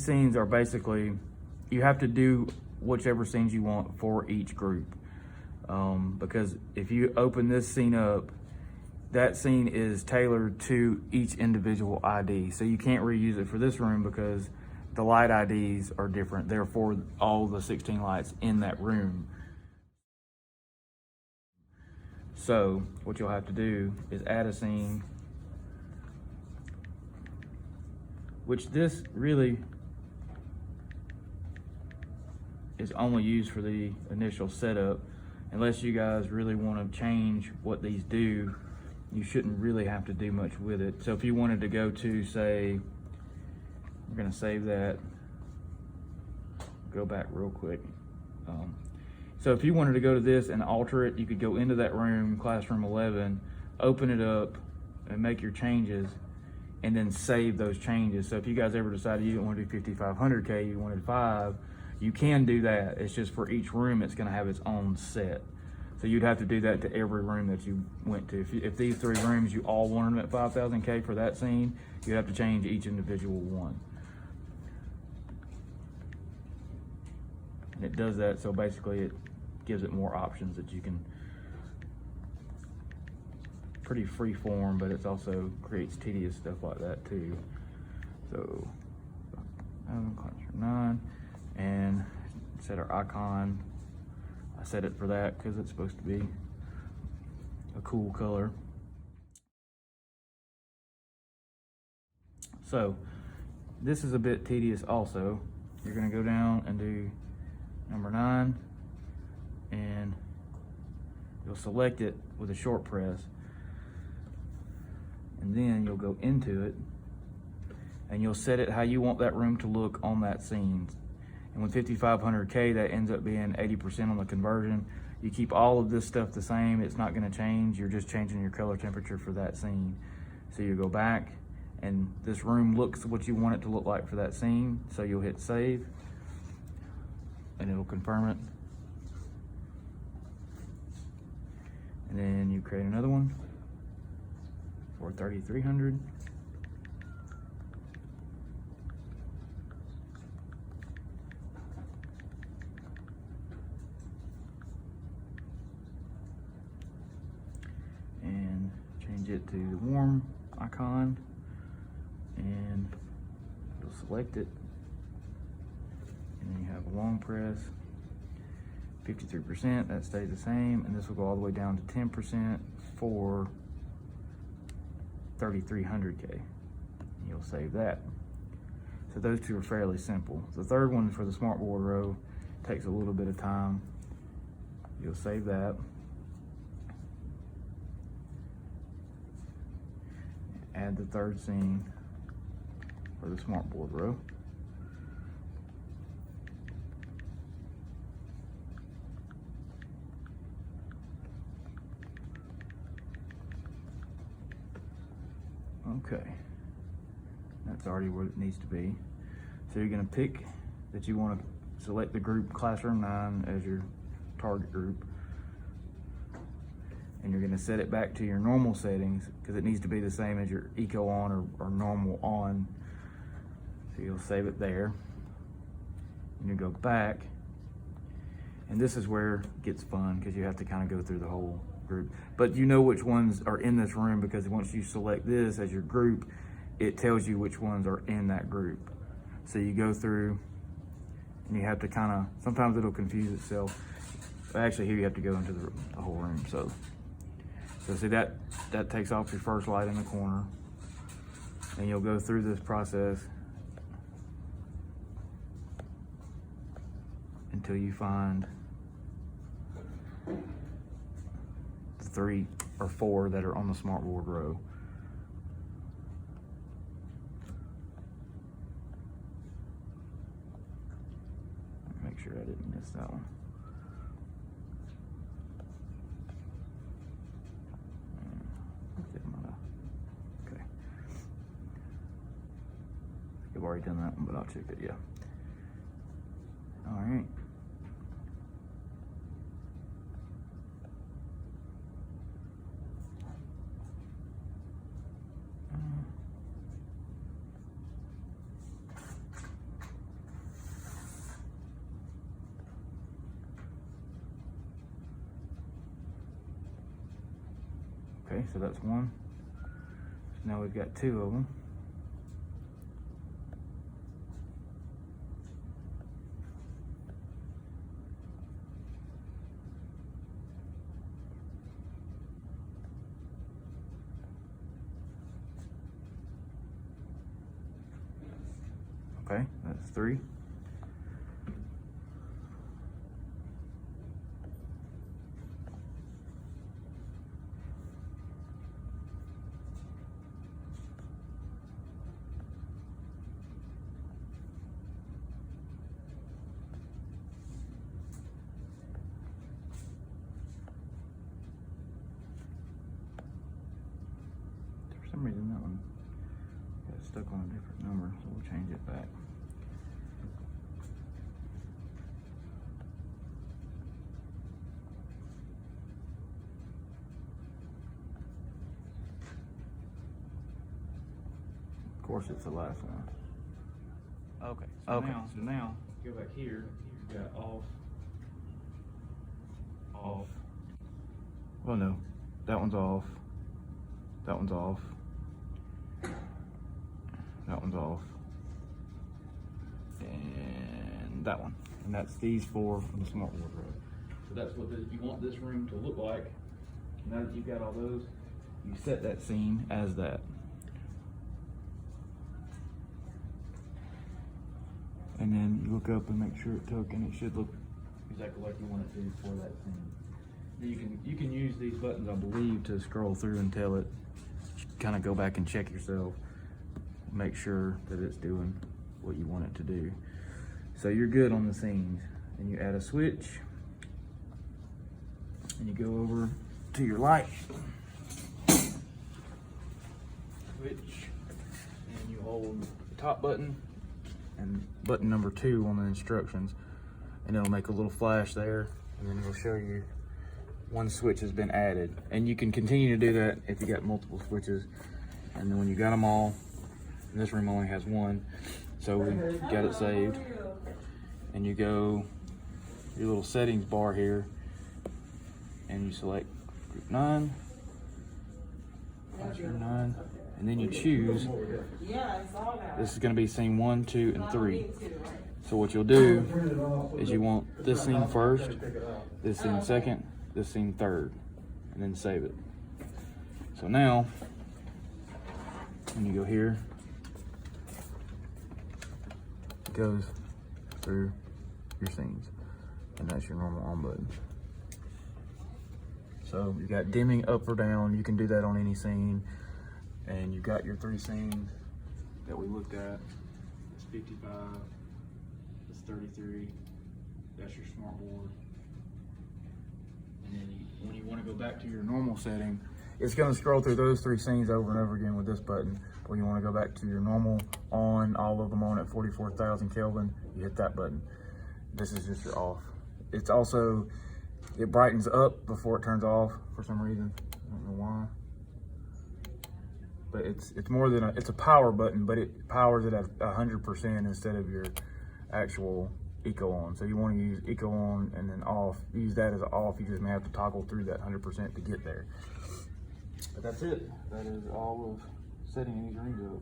scenes are basically, you have to do whichever scenes you want for each group. Because if you open this scene up, that scene is tailored to each individual ID. So you can't reuse it for this room because the light IDs are different. They're for all the 16 lights in that room. So what you'll have to do is add a scene, which this really is only used for the initial setup. Unless you guys really want to change what these do, you shouldn't really have to do much with it. So if you wanted to go to, say, we're gonna save that, go back real quick. So if you wanted to go to this and alter it, you could go into that room, classroom 11, open it up and make your changes and then save those changes. So if you guys ever decided you didn't want to do 5500K, you wanted 5, you can do that. It's just for each room, it's gonna have its own set. So you'd have to do that to every room that you went to. If these 3 rooms, you all wanted them at 5000K for that scene, you'd have to change each individual one. And it does that, so basically it gives it more options that you can, pretty free form, but it also creates tedious stuff like that too. So, 9, and set our icon. I set it for that because it's supposed to be a cool color. So this is a bit tedious also. You're gonna go down and do number 9 and you'll select it with a short press and then you'll go into it and you'll set it how you want that room to look on that scene. And with 5500K, that ends up being 80% on the conversion. You keep all of this stuff the same, it's not gonna change, you're just changing your color temperature for that scene. So you go back and this room looks what you want it to look like for that scene. So you'll hit save and it'll confirm it. And then you create another one for 3300. And change it to the warm icon and you'll select it. And then you have a long press, 53%, that stays the same, and this will go all the way down to 10% for 3300K. You'll save that. So those two are fairly simple. The third one for the smartboard row takes a little bit of time. You'll save that. Add the third scene for the smartboard row. Okay, that's already where it needs to be. So you're gonna pick that you wanna select the group Classroom 9 as your target group. And you're gonna set it back to your normal settings because it needs to be the same as your eco on or normal on. So you'll save it there. And you go back. And this is where it gets fun because you have to kind of go through the whole group. But you know which ones are in this room because once you select this as your group, it tells you which ones are in that group. So you go through and you have to kind of, sometimes it'll confuse itself. But actually here you have to go into the whole room. So see that takes off your first light in the corner. And you'll go through this process until you find the 3 or 4 that are on the smartboard row. Make sure I didn't miss that one. Okay. I've already done that one, but I'll check it, yeah. All right. Okay, so that's one. So now we've got two of them. Okay, that's three. For some reason that one got stuck on a different number, so we'll change it back. Of course, it's the last one. Okay. So now go back here. You've got off. Well, no, that one's off. That one's off. That one's off. And that one. And that's these four on the smart wardrobe. So that's what you want this room to look like. Now that you've got all those, you set that scene as that. And then you look up and make sure it took, and it should look exactly like you want it to for that scene. You can use these buttons, I believe, to scroll through until it kind of go back and check yourself, make sure that it's doing what you want it to do. So you're good on the scenes, and you add a switch, and you go over to your light switch, and you hold the top button and button number 2 on the instructions, and it'll make a little flash there, and then it'll show you one switch has been added. And you can continue to do that if you got multiple switches. And then when you got them all, and this room only has one, so we got it saved. And you go your little settings bar here, and you select group 9, group 9, and then you choose. This is going to be scene 1, 2, and 3. So what you'll do is you want this scene first, this scene second, this scene third, and then save it. So now, when you go here, it goes through your scenes, and that's your normal on button. So you got dimming up or down. You can do that on any scene, and you got your 3 scenes that we looked at. It's 55, it's 33, that's your smart board. And then when you want to go back to your normal setting, it's going to scroll through those 3 scenes over and over again with this button. When you want to go back to your normal on, all of them on at 44,000 Kelvin, you hit that button. This is just your off. It's also, it brightens up before it turns off for some reason. I don't know why. But it's more than it's a power button, but it powers it at 100% instead of your actual eco on. So you want to use eco on and then off. Use that as off. You just may have to toggle through that 100% to get there. But that's it. That is all of setting these rings up.